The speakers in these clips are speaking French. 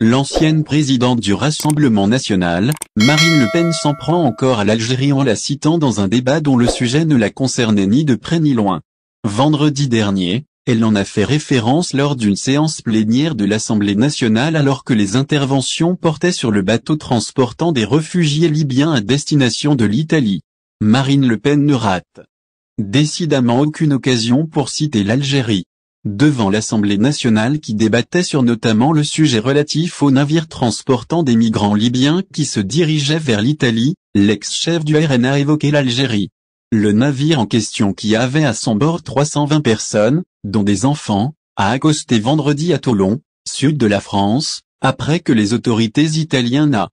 L'ancienne présidente du Rassemblement national, Marine Le Pen s'en prend encore à l'Algérie en la citant dans un débat dont le sujet ne la concernait ni de près ni loin. Vendredi dernier, elle en a fait référence lors d'une séance plénière de l'Assemblée nationale alors que les interventions portaient sur le bateau transportant des réfugiés libyens à destination de l'Italie. Marine Le Pen ne rate décidément aucune occasion pour citer l'Algérie. Devant l'Assemblée nationale qui débattait sur notamment le sujet relatif aux navires transportant des migrants libyens qui se dirigeaient vers l'Italie, l'ex-chef du RN a évoqué l'Algérie. Le navire en question qui avait à son bord 320 personnes, dont des enfants, a accosté vendredi à Toulon, sud de la France, après que les autorités italiennes a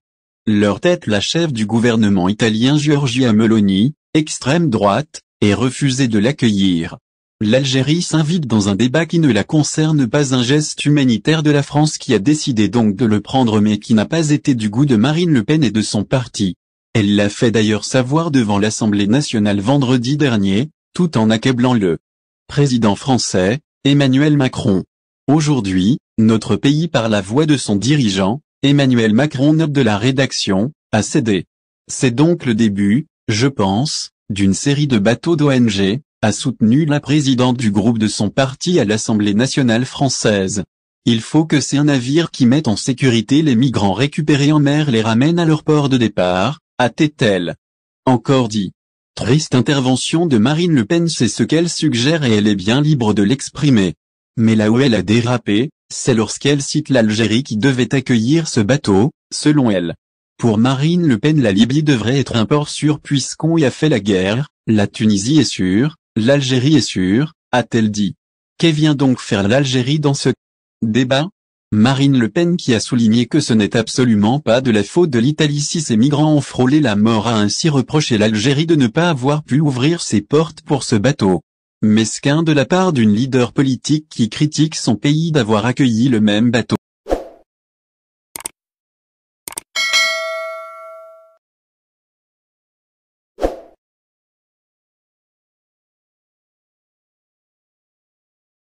leur tête la chef du gouvernement italien Giorgia Meloni, extrême droite, ait refusé de l'accueillir. L'Algérie s'invite dans un débat qui ne la concerne pas, un geste humanitaire de la France qui a décidé donc de le prendre mais qui n'a pas été du goût de Marine Le Pen et de son parti. Elle l'a fait d'ailleurs savoir devant l'Assemblée nationale vendredi dernier, tout en accablant le président français, Emmanuel Macron. Aujourd'hui, notre pays par la voix de son dirigeant, Emmanuel Macron, note de la rédaction, a cédé. C'est donc le début, je pense, d'une série de bateaux d'ONG, a soutenu la présidente du groupe de son parti à l'Assemblée nationale française. Il faut que ces navires qui mettent en sécurité les migrants récupérés en mer les ramènent à leur port de départ, a-t-elle encore dit. Triste intervention de Marine Le Pen, c'est ce qu'elle suggère et elle est bien libre de l'exprimer. Mais là où elle a dérapé, c'est lorsqu'elle cite l'Algérie qui devait accueillir ce bateau, selon elle. Pour Marine Le Pen, la Libye devrait être un port sûr puisqu'on y a fait la guerre, la Tunisie est sûre, l'Algérie est sûre, a-t-elle dit. Que vient donc faire l'Algérie dans ce débat? Marine Le Pen qui a souligné que ce n'est absolument pas de la faute de l'Italie si ces migrants ont frôlé la mort, a ainsi reproché l'Algérie de ne pas avoir pu ouvrir ses portes pour ce bateau. Mesquin de la part d'une leader politique qui critique son pays d'avoir accueilli le même bateau.